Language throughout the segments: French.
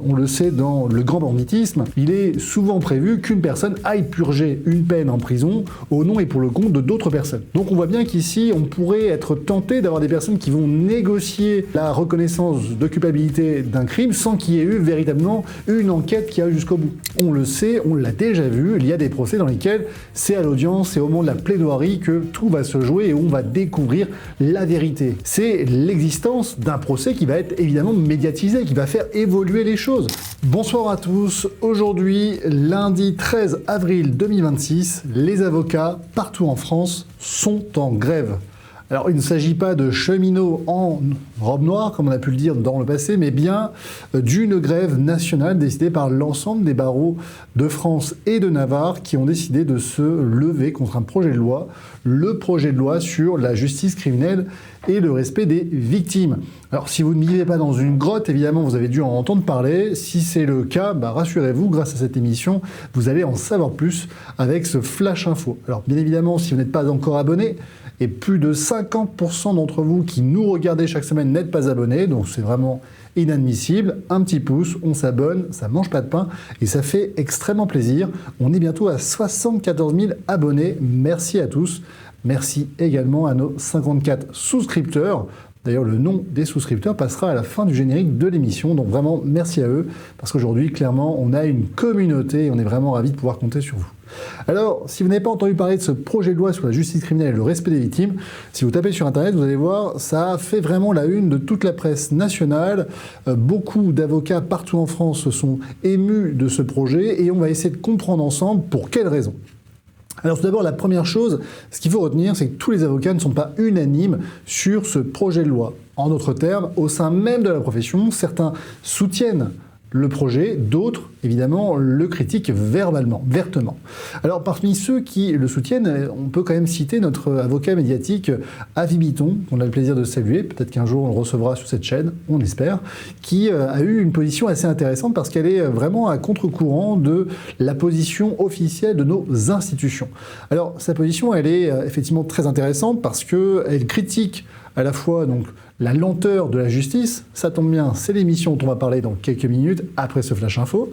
On le sait, dans le grand banditisme, il est souvent prévu qu'une personne aille purger une peine en prison au nom et pour le compte de d'autres personnes. Donc on voit bien qu'ici, on pourrait être tenté d'avoir des personnes qui vont négocier la reconnaissance de culpabilité d'un crime sans qu'il y ait eu véritablement une enquête qui aille jusqu'au bout. On le sait, on l'a déjà vu, il y a des procès dans lesquels c'est à l'audience et au moment de la plaidoirie que tout va se jouer et où on va découvrir la vérité. C'est l'existence d'un procès qui va être évidemment médiatisé, qui va faire évoluer les choses. Bonsoir à tous, aujourd'hui lundi 13 avril 2026, les avocats partout en France sont en grève. Alors il ne s'agit pas de cheminots en robe noire, comme on a pu le dire dans le passé, mais bien d'une grève nationale décidée par l'ensemble des barreaux de France et de Navarre qui ont décidé de se lever contre un projet de loi, le projet de loi sur la justice criminelle et le respect des victimes. Alors si vous ne vivez pas dans une grotte, évidemment vous avez dû en entendre parler. Si c'est le cas, rassurez-vous, grâce à cette émission, vous allez en savoir plus avec ce Flash Info. Alors bien évidemment, si vous n'êtes pas encore abonné, et plus de 50% d'entre vous qui nous regardez chaque semaine n'êtes pas abonnés, donc c'est vraiment inadmissible. Un petit pouce, on s'abonne, ça mange pas de pain et ça fait extrêmement plaisir. On est bientôt à 74 000 abonnés, merci à tous. Merci également à nos 54 souscripteurs. D'ailleurs, le nom des souscripteurs passera à la fin du générique de l'émission, donc vraiment merci à eux, parce qu'aujourd'hui, clairement, on a une communauté et on est vraiment ravis de pouvoir compter sur vous. Alors, si vous n'avez pas entendu parler de ce projet de loi sur la justice criminelle et le respect des victimes, si vous tapez sur Internet, vous allez voir, ça a fait vraiment la une de toute la presse nationale. Beaucoup d'avocats partout en France se sont émus de ce projet et on va essayer de comprendre ensemble pour quelles raisons. Alors tout d'abord, la première chose, ce qu'il faut retenir, c'est que tous les avocats ne sont pas unanimes sur ce projet de loi. En d'autres termes, au sein même de la profession, certains soutiennent le projet, d'autres, évidemment, le critiquent verbalement, vertement. Alors, parmi ceux qui le soutiennent, on peut quand même citer notre avocat médiatique, Avis Bitton, qu'on a le plaisir de saluer, peut-être qu'un jour on le recevra sur cette chaîne, on espère, qui a eu une position assez intéressante parce qu'elle est vraiment à contre-courant de la position officielle de nos institutions. Alors, sa position, elle est effectivement très intéressante parce qu'elle critique à la fois donc la lenteur de la justice, ça tombe bien, c'est l'émission dont on va parler dans quelques minutes après ce Flash Info,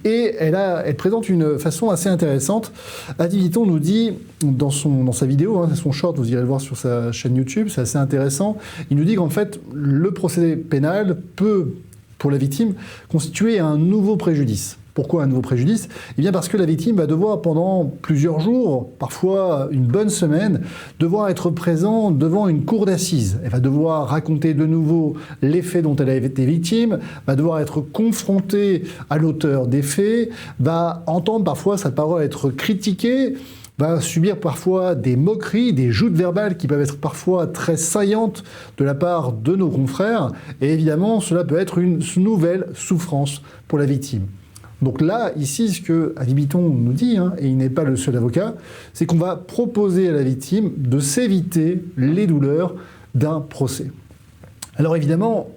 et elle présente une façon assez intéressante. Avis Bitton nous dit dans sa vidéo, c'est son short, vous irez le voir sur sa chaîne YouTube, c'est assez intéressant, il nous dit qu'en fait le procédé pénal peut, pour la victime, constituer un nouveau préjudice. Pourquoi un nouveau préjudice ? Eh bien parce que la victime va devoir pendant plusieurs jours, parfois une bonne semaine, devoir être présent devant une cour d'assises. Elle va devoir raconter de nouveau les faits dont elle a été victime, va devoir être confrontée à l'auteur des faits, va entendre parfois sa parole être critiquée, va subir parfois des moqueries, des joutes verbales qui peuvent être parfois très saillantes de la part de nos confrères. Et évidemment, cela peut être une nouvelle souffrance pour la victime. Donc là, ici, ce que Avis Bitton nous dit, et il n'est pas le seul avocat, c'est qu'on va proposer à la victime de s'éviter les douleurs d'un procès. Alors évidemment,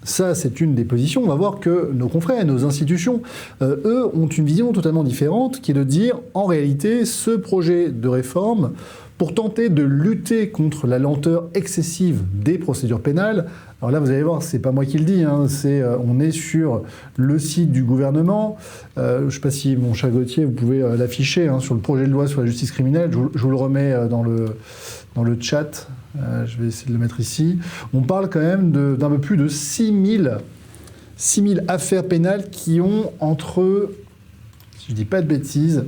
ça c'est une des positions. On va voir que nos confrères et nos institutions, eux, ont une vision totalement différente, qui est de dire, en réalité, ce projet de réforme, pour tenter de lutter contre la lenteur excessive des procédures pénales. Alors là, vous allez voir, c'est pas moi qui le dis, on est sur le site du gouvernement. Je ne sais pas si, mon cher Gauthier, vous pouvez l'afficher sur le projet de loi sur la justice criminelle. Je vous le remets dans le chat. Je vais essayer de le mettre ici. On parle quand même d'un peu plus de 6000 affaires pénales qui ont entre, si je ne dis pas de bêtises,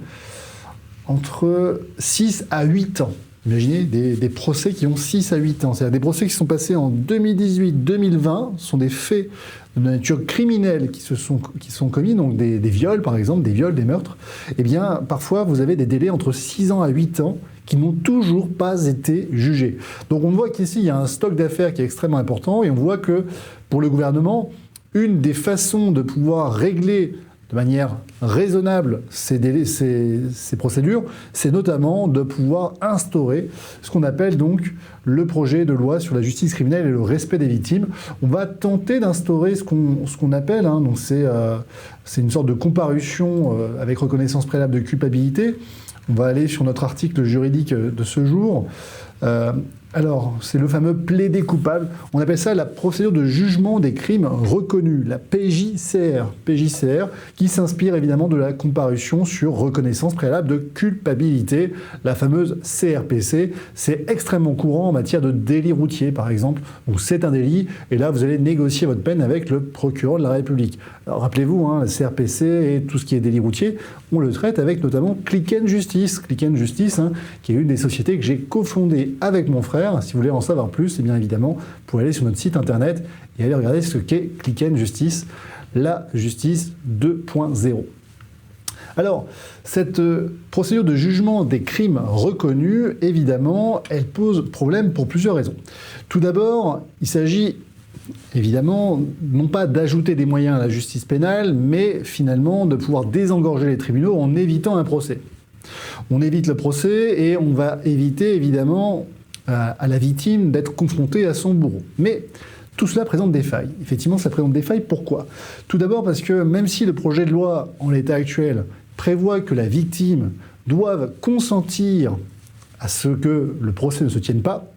entre 6 à 8 ans. Imaginez des procès qui ont 6 à 8 ans. C'est-à-dire des procès qui sont passés en 2018-2020, sont des faits de nature criminelle qui sont commis, donc des viols par exemple, des viols, des meurtres. Eh bien, parfois, vous avez des délais entre 6 ans à 8 ans qui n'ont toujours pas été jugés. Donc on voit qu'ici, il y a un stock d'affaires qui est extrêmement important et on voit que pour le gouvernement, une des façons de pouvoir régler de manière raisonnable ces procédures, c'est notamment de pouvoir instaurer ce qu'on appelle donc le projet de loi sur la justice criminelle et le respect des victimes. On va tenter d'instaurer ce qu'on appelle, donc c'est une sorte de comparution avec reconnaissance préalable de culpabilité. On va aller sur notre article juridique de ce jour. Alors, c'est le fameux plaider coupable. On appelle ça la procédure de jugement des crimes reconnus, la PJCR. PJCR, qui s'inspire évidemment de la comparution sur reconnaissance préalable de culpabilité, la fameuse CRPC. C'est extrêmement courant en matière de délit routier, par exemple, où c'est un délit, et là, vous allez négocier votre peine avec le procureur de la République. Alors, rappelez-vous, la CRPC et tout ce qui est délit routier, on le traite avec notamment Click & Justice. Click & Justice, qui est une des sociétés que j'ai cofondée avec mon frère. Si vous voulez en savoir plus, eh bien évidemment, vous pouvez aller sur notre site internet et aller regarder ce qu'est Click & Justice, la justice 2.0. Alors, cette procédure de jugement des crimes reconnus, évidemment, elle pose problème pour plusieurs raisons. Tout d'abord, il s'agit évidemment, non pas d'ajouter des moyens à la justice pénale, mais finalement de pouvoir désengorger les tribunaux en évitant un procès. On évite le procès et on va éviter évidemment à la victime d'être confrontée à son bourreau. Mais tout cela présente des failles. Effectivement, ça présente des failles. Pourquoi ? Tout d'abord parce que même si le projet de loi, en l'état actuel, prévoit que la victime doive consentir à ce que le procès ne se tienne pas,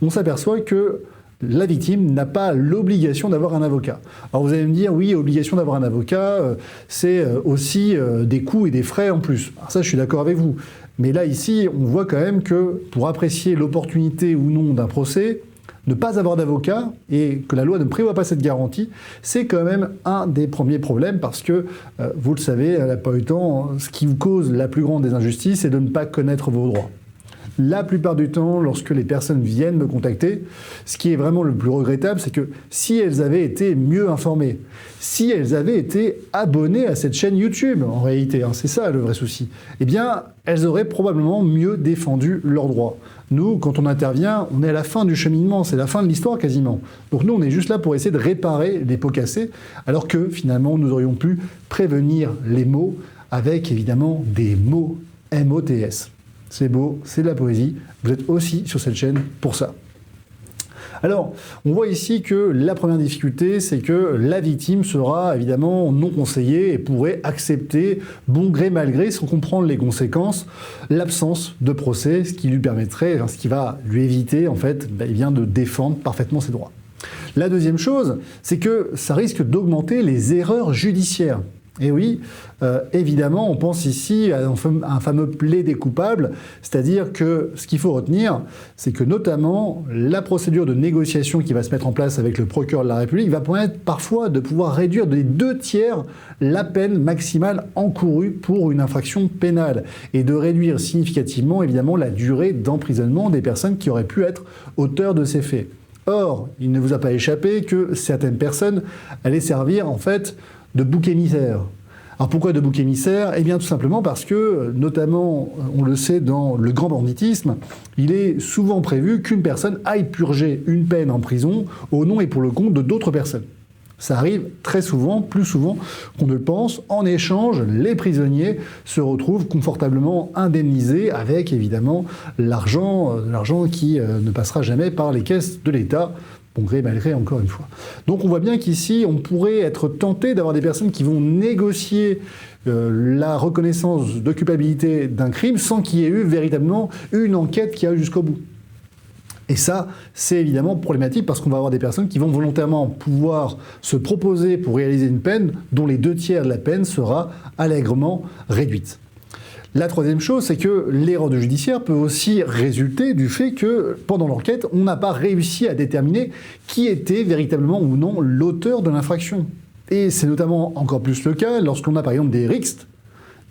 on s'aperçoit que la victime n'a pas l'obligation d'avoir un avocat. Alors vous allez me dire, oui, obligation d'avoir un avocat, c'est aussi des coûts et des frais en plus. Alors ça, je suis d'accord avec vous. Mais là, ici, on voit quand même que pour apprécier l'opportunité ou non d'un procès, ne pas avoir d'avocat et que la loi ne prévoit pas cette garantie, c'est quand même un des premiers problèmes parce que, vous le savez, à la plupart du temps, ce qui vous cause la plus grande des injustices, c'est de ne pas connaître vos droits. La plupart du temps, lorsque les personnes viennent me contacter, ce qui est vraiment le plus regrettable, c'est que si elles avaient été mieux informées, si elles avaient été abonnées à cette chaîne YouTube, en réalité, c'est ça le vrai souci, eh bien, elles auraient probablement mieux défendu leurs droits. Nous, quand on intervient, on est à la fin du cheminement, c'est la fin de l'histoire quasiment. Donc nous, on est juste là pour essayer de réparer les pots cassés, alors que finalement, nous aurions pu prévenir les maux avec évidemment des mots MOTS. C'est beau, c'est de la poésie. Vous êtes aussi sur cette chaîne pour ça. Alors, on voit ici que la première difficulté, c'est que la victime sera évidemment non conseillée et pourrait accepter, bon gré mal gré, sans comprendre les conséquences, l'absence de procès, ce qui lui permettrait, ce qui va lui éviter en fait, de défendre parfaitement ses droits. La deuxième chose, c'est que ça risque d'augmenter les erreurs judiciaires. Et oui, évidemment, on pense ici à un fameux plaider coupable, c'est-à-dire que ce qu'il faut retenir, c'est que notamment la procédure de négociation qui va se mettre en place avec le procureur de la République va permettre parfois de pouvoir réduire de 2/3 la peine maximale encourue pour une infraction pénale et de réduire significativement, évidemment, la durée d'emprisonnement des personnes qui auraient pu être auteurs de ces faits. Or, il ne vous a pas échappé que certaines personnes allaient servir, en fait, de bouc émissaire. Alors pourquoi de bouc émissaire ? Eh bien tout simplement parce que, notamment, on le sait dans le grand banditisme, il est souvent prévu qu'une personne aille purger une peine en prison au nom et pour le compte de d'autres personnes. Ça arrive très souvent, plus souvent qu'on ne le pense. En échange, les prisonniers se retrouvent confortablement indemnisés avec évidemment l'argent qui ne passera jamais par les caisses de l'État. Bon gré, mal gré, encore une fois. Donc on voit bien qu'ici, on pourrait être tenté d'avoir des personnes qui vont négocier la reconnaissance de culpabilité d'un crime sans qu'il y ait eu véritablement une enquête qui aille jusqu'au bout. Et ça, c'est évidemment problématique parce qu'on va avoir des personnes qui vont volontairement pouvoir se proposer pour réaliser une peine dont les 2/3 de la peine sera allègrement réduite. La troisième chose, c'est que l'erreur de judiciaire peut aussi résulter du fait que, pendant l'enquête, on n'a pas réussi à déterminer qui était véritablement ou non l'auteur de l'infraction. Et c'est notamment encore plus le cas lorsqu'on a par exemple des rixes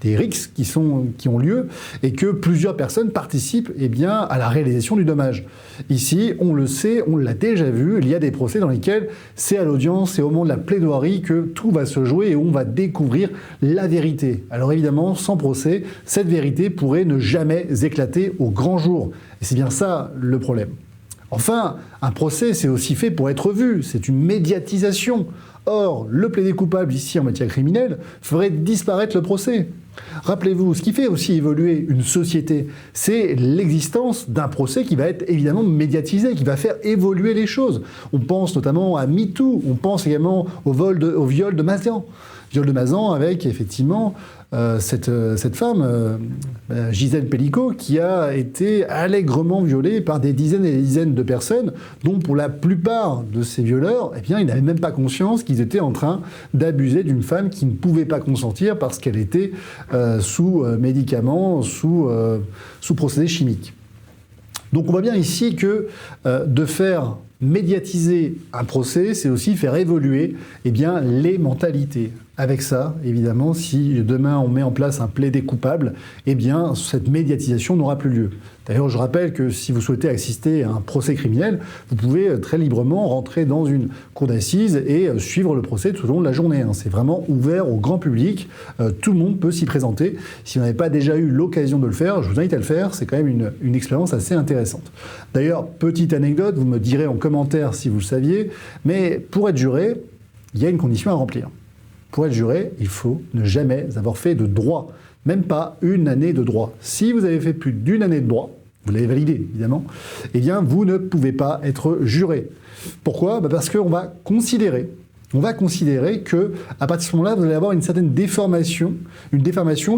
qui ont lieu et que plusieurs personnes participent à la réalisation du dommage. Ici, on le sait, on l'a déjà vu, il y a des procès dans lesquels c'est à l'audience, c'est au moment de la plaidoirie que tout va se jouer et on va découvrir la vérité. Alors évidemment, sans procès, cette vérité pourrait ne jamais éclater au grand jour. Et c'est bien ça le problème. Enfin, un procès, c'est aussi fait pour être vu, c'est une médiatisation. Or, le plaider coupable ici en matière criminelle ferait disparaître le procès. Rappelez-vous, ce qui fait aussi évoluer une société, c'est l'existence d'un procès qui va être évidemment médiatisé, qui va faire évoluer les choses. On pense notamment à MeToo, on pense également au viol de Mazan. viol de Mazan avec effectivement cette femme, Gisèle Pellicot, qui a été allègrement violée par des dizaines et des dizaines de personnes, dont pour la plupart de ces violeurs, eh bien, ils n'avaient même pas conscience qu'ils étaient en train d'abuser d'une femme qui ne pouvait pas consentir parce qu'elle était sous médicaments, sous procédés chimiques. Donc on voit bien ici que de faire médiatiser un procès, c'est aussi faire évoluer les mentalités. Avec ça, évidemment, si demain on met en place un plaidé coupable, cette médiatisation n'aura plus lieu. D'ailleurs, je rappelle que si vous souhaitez assister à un procès criminel, vous pouvez très librement rentrer dans une cour d'assises et suivre le procès tout au long de la journée. C'est vraiment ouvert au grand public. Tout le monde peut s'y présenter. Si vous n'avez pas déjà eu l'occasion de le faire, je vous invite à le faire. C'est quand même une expérience assez intéressante. D'ailleurs, petite anecdote, vous me direz en commentaire si vous le saviez, mais pour être juré, il y a une condition à remplir. Pour être juré, il faut ne jamais avoir fait de droit, même pas une année de droit. Si vous avez fait plus d'une année de droit, vous l'avez validé évidemment, vous ne pouvez pas être juré. Pourquoi ? Parce qu'on va considérer que à partir de ce moment-là, vous allez avoir une certaine déformation,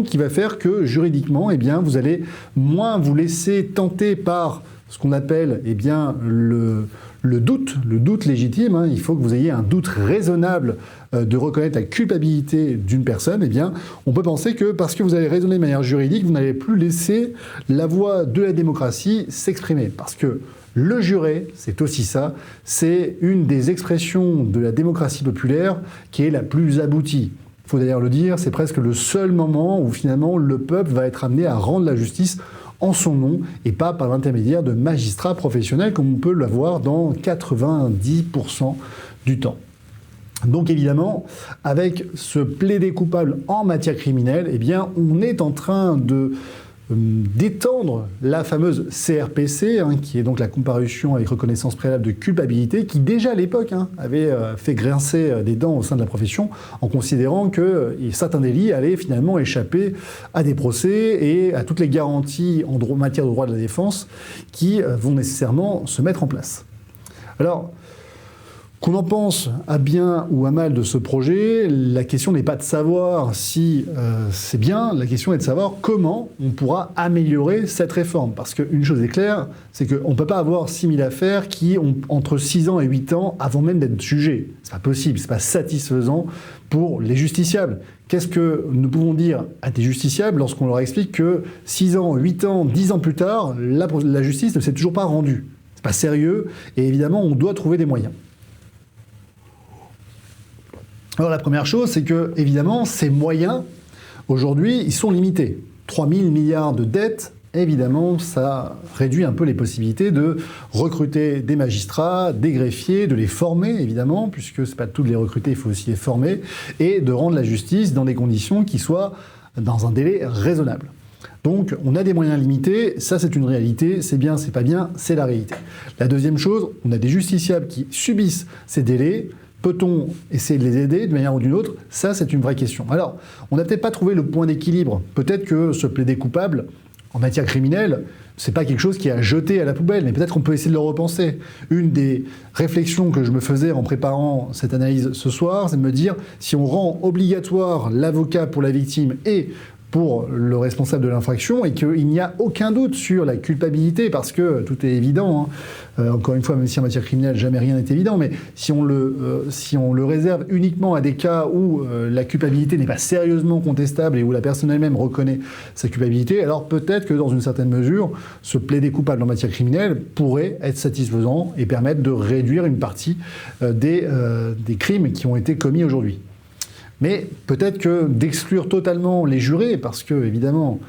qui va faire que juridiquement, vous allez moins vous laisser tenter par ce qu'on appelle le doute légitime. Il faut que vous ayez un doute raisonnable de reconnaître la culpabilité d'une personne. On peut penser que parce que vous allez raisonner de manière juridique, vous n'allez plus laisser la voix de la démocratie s'exprimer. Parce que le juré, c'est aussi ça, c'est une des expressions de la démocratie populaire qui est la plus aboutie. Il faut d'ailleurs le dire, c'est presque le seul moment où finalement le peuple va être amené à rendre la justice en son nom et pas par l'intermédiaire de magistrats professionnels comme on peut l'avoir dans 90% du temps. Donc évidemment, avec ce plaidé coupable en matière criminelle, on est en train d'étendre la fameuse CRPC, qui est donc la comparution avec reconnaissance préalable de culpabilité, qui déjà à l'époque avait fait grincer des dents au sein de la profession en considérant que certains délits allaient finalement échapper à des procès et à toutes les garanties en matière de droit de la défense qui vont nécessairement se mettre en place. Alors, qu'on en pense à bien ou à mal de ce projet, la question n'est pas de savoir si c'est bien, la question est de savoir comment on pourra améliorer cette réforme. Parce qu'une chose est claire, c'est qu'on ne peut pas avoir 6000 affaires qui ont entre 6 ans et 8 ans avant même d'être jugées. C'est pas possible, c'est pas satisfaisant pour les justiciables. Qu'est-ce que nous pouvons dire à des justiciables lorsqu'on leur explique que 6 ans, 8 ans, 10 ans plus tard, la justice ne s'est toujours pas rendue ? C'est pas sérieux et évidemment on doit trouver des moyens. Alors la première chose, c'est que, évidemment, ces moyens, aujourd'hui, ils sont limités. 3 000 milliards de dettes, évidemment, ça réduit un peu les possibilités de recruter des magistrats, des greffiers, de les former, évidemment, puisque c'est pas tout de les recruter, il faut aussi les former, et de rendre la justice dans des conditions qui soient dans un délai raisonnable. Donc, on a des moyens limités, ça c'est une réalité, c'est bien, c'est pas bien, c'est la réalité. La deuxième chose, on a des justiciables qui subissent ces délais. Peut-on essayer de les aider d'une manière ou d'une autre ? Ça, c'est une vraie question. Alors, on n'a peut-être pas trouvé le point d'équilibre. Peut-être que ce plaidé coupable, en matière criminelle, c'est pas quelque chose qui est à jeter à la poubelle, mais peut-être qu'on peut essayer de le repenser. Une des réflexions que je me faisais en préparant cette analyse ce soir, c'est de me dire, si on rend obligatoire l'avocat pour la victime et pour le responsable de l'infraction et qu'il n'y a aucun doute sur la culpabilité, parce que tout est évident, encore une fois, même si en matière criminelle, jamais rien n'est évident, mais si on le réserve uniquement à des cas où la culpabilité n'est pas sérieusement contestable et où la personne elle-même reconnaît sa culpabilité, alors peut-être que dans une certaine mesure, ce plaidé coupable en matière criminelle pourrait être satisfaisant et permettre de réduire une partie des crimes qui ont été commis aujourd'hui. Mais peut-être que d'exclure totalement les jurés, parce que, évidemment,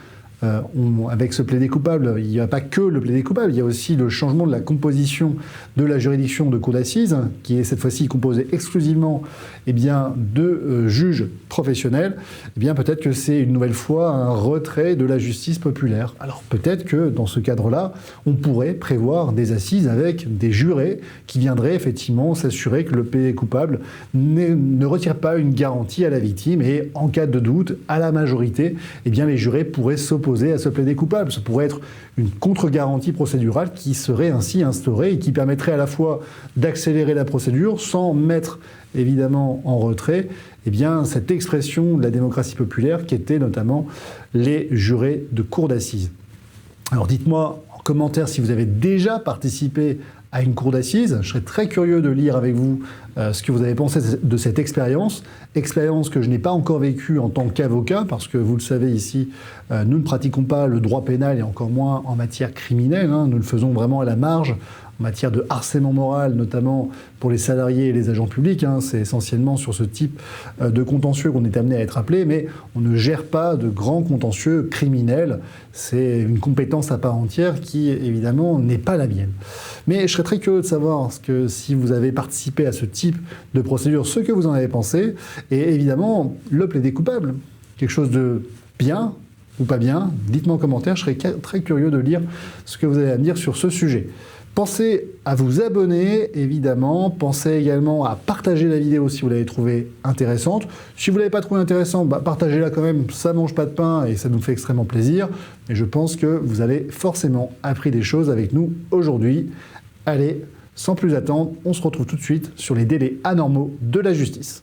avec ce plaidé coupable, il n'y a pas que le plaidé coupable, il y a aussi le changement de la composition de la juridiction de cour d'assises, qui est cette fois-ci composée exclusivement de juges professionnels. Peut-être que c'est une nouvelle fois un retrait de la justice populaire. Alors peut-être que dans ce cadre-là, on pourrait prévoir des assises avec des jurés qui viendraient effectivement s'assurer que le plaidé coupable ne retire pas une garantie à la victime et en cas de doute, à la majorité, les jurés pourraient s'opposer à ce plaidé coupable. Ça pourrait être une contre-garantie procédurale qui serait ainsi instaurée et qui permettrait à la fois d'accélérer la procédure sans mettre évidemment en retrait eh bien, cette expression de la démocratie populaire qui était notamment les jurés de cour d'assises. Alors dites-moi en commentaire si vous avez déjà participé à une cour d'assises. Je serais très curieux de lire avec vous ce que vous avez pensé de cette expérience que je n'ai pas encore vécue en tant qu'avocat, parce que vous le savez ici, nous ne pratiquons pas le droit pénal et encore moins en matière criminelle, hein. Nous le faisons vraiment à la marge, en matière de harcèlement moral, notamment pour les salariés et les agents publics, hein. C'est essentiellement sur ce type de contentieux qu'on est amené à être appelé, mais on ne gère pas de grands contentieux criminels. C'est une compétence à part entière qui, évidemment, n'est pas la mienne. Mais je serais très curieux de savoir si vous avez participé à ce type de procédure, ce que vous en avez pensé. Et évidemment, le plaidé coupable, quelque chose de bien ou pas bien, dites-moi en commentaire, je serais très curieux de lire ce que vous avez à me dire sur ce sujet. Pensez à vous abonner, évidemment. Pensez également à partager la vidéo si vous l'avez trouvée intéressante. Si vous ne l'avez pas trouvée intéressante, partagez-la quand même, ça ne mange pas de pain et ça nous fait extrêmement plaisir. Et je pense que vous avez forcément appris des choses avec nous aujourd'hui. Allez, sans plus attendre, on se retrouve tout de suite sur les délais anormaux de la justice.